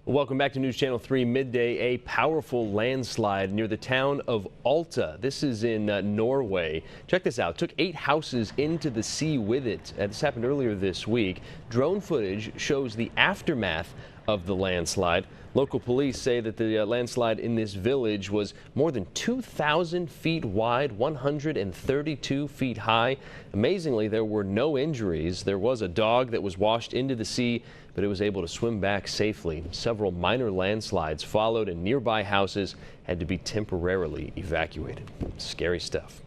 Welcome back to News Channel 3 Midday. A powerful landslide near the town of Alta. This is in Norway. Check this out. Took 8 houses into the sea with it. This happened earlier this week. Drone footage shows the aftermath of the landslide. Local police say that the landslide in this village was more than 2,000 feet wide, 132 feet high. Amazingly, there were no injuries. There was a dog that was washed into the sea, but it was able to swim back safely. Several minor landslides followed, and nearby houses had to be temporarily evacuated. Scary stuff.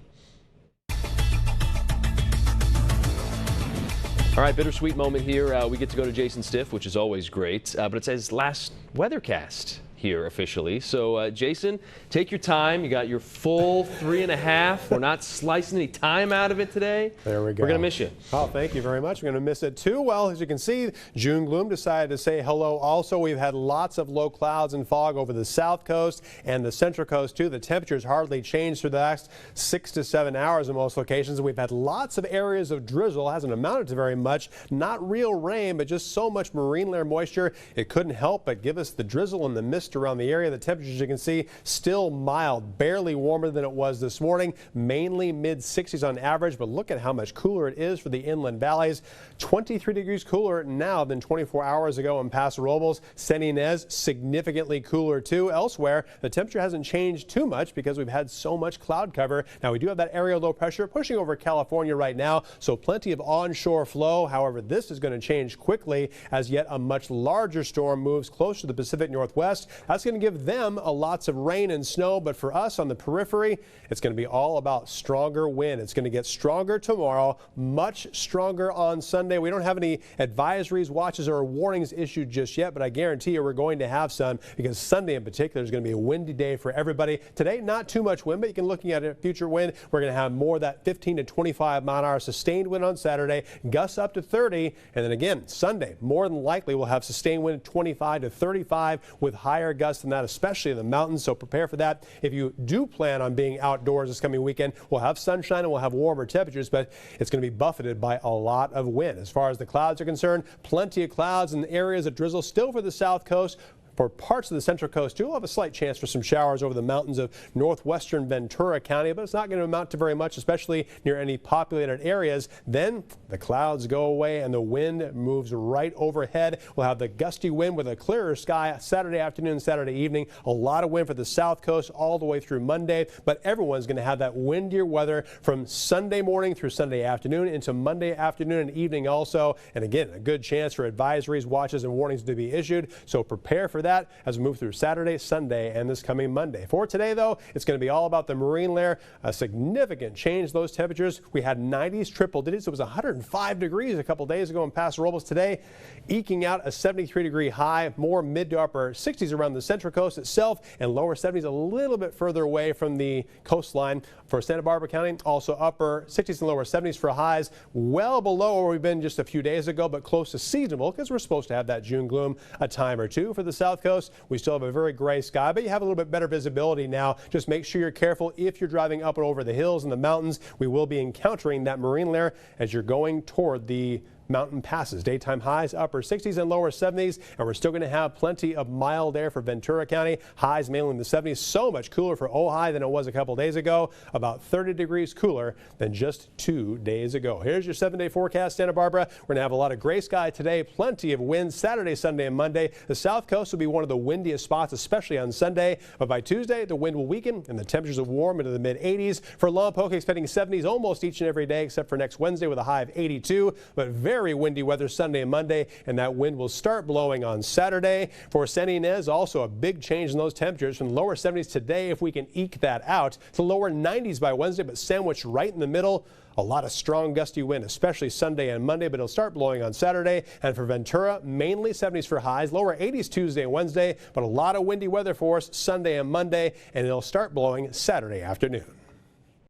All right, bittersweet moment here. We get to go to Jason Stiff, which is always great, but it's his last WeatherCast here officially. So, Jason, take your time. You got your full 3.5. We're not slicing any time out of it today. There we go. We're going to miss you. Oh, thank you very much. We're going to miss it too. Well, as you can see, June gloom decided to say hello also. We've had lots of low clouds and fog over the south coast and the central coast too. The temperatures hardly changed through the last 6 to 7 hours in most locations. We've had lots of areas of drizzle. Hasn't amounted to very much. Not real rain, but just so much marine layer moisture. It couldn't help but give us the drizzle and the mist around the area. The temperatures, you can see, still mild, barely warmer than it was this morning, mainly mid-60s on average, but look at how much cooler it is for the inland valleys. 23 degrees cooler now than 24 hours ago in Paso Robles. San Ynez significantly cooler too. Elsewhere, the temperature hasn't changed too much because we've had so much cloud cover. Now, we do have that area low pressure pushing over California right now, so plenty of onshore flow. However, this is going to change quickly as yet a much larger storm moves closer to the Pacific Northwest. That's going to give them lots of rain and snow, but for us on the periphery, it's going to be all about stronger wind. It's going to get stronger tomorrow, much stronger on Sunday. We don't have any advisories, watches, or warnings issued just yet, but I guarantee you we're going to have some because Sunday in particular is going to be a windy day for everybody. Today, not too much wind, but you can looking at a future wind. We're going to have more of that 15 to 25 mile an hour sustained wind on Saturday, gusts up to 30, and then again Sunday, more than likely we'll have sustained wind 25 to 35 with higher gusts than that, especially in the mountains, so prepare for that. If you do plan on being outdoors this coming weekend, we'll have sunshine and we'll have warmer temperatures, but it's going to be buffeted by a lot of wind. As far as the clouds are concerned, plenty of clouds and areas of drizzle still for the south coast. For parts of the central coast, too, we'll have a slight chance for some showers over the mountains of northwestern Ventura County, but it's not going to amount to very much, especially near any populated areas. Then the clouds go away and the wind moves right overhead. We'll have the gusty wind with a clearer sky Saturday afternoon, Saturday evening. A lot of wind for the south coast all the way through Monday, but everyone's going to have that windier weather from Sunday morning through Sunday afternoon into Monday afternoon and evening also. And again, a good chance for advisories, watches, and warnings to be issued, so prepare for that as we move through Saturday, Sunday, and this coming Monday. For today, though, it's going to be all about the marine layer. A significant change those temperatures. We had 90s, triple digits. It was 105 degrees a couple days ago in Paso Robles. Today, eking out a 73-degree high, more mid to upper 60s around the central coast itself, and lower 70s a little bit further away from the coastline for Santa Barbara County. Also upper 60s and lower 70s for highs, well below where we've been just a few days ago, but close to seasonable because we're supposed to have that June gloom a time or two. For the south coast, we still have a very gray sky, but you have a little bit better visibility now. Just make sure you're careful if you're driving up and over the hills and the mountains. We will be encountering that marine layer as you're going toward the mountain passes. Daytime highs upper 60s and lower 70s, and we're still going to have plenty of mild air for Ventura County. Highs mainly in the 70s. So much cooler for Ojai than it was a couple days ago. About 30 degrees cooler than just 2 days ago. Here's your 7-day forecast, Santa Barbara. We're going to have a lot of gray sky today. Plenty of wind Saturday, Sunday, and Monday. The south coast will be one of the windiest spots, especially on Sunday. But by Tuesday, the wind will weaken and the temperatures will warm into the mid-80s. For Lompoc, expecting 70s almost each and every day except for next Wednesday with a high of 82. But very windy weather Sunday and Monday, and that wind will start blowing on Saturday. For San Ynez, also a big change in those temperatures from lower 70s today, if we can eke that out, to lower 90s by Wednesday, but sandwiched right in the middle. A lot of strong gusty wind, especially Sunday and Monday, but it'll start blowing on Saturday. And for Ventura, mainly 70s for highs, lower 80s Tuesday and Wednesday, but a lot of windy weather for us Sunday and Monday, and it'll start blowing Saturday afternoon.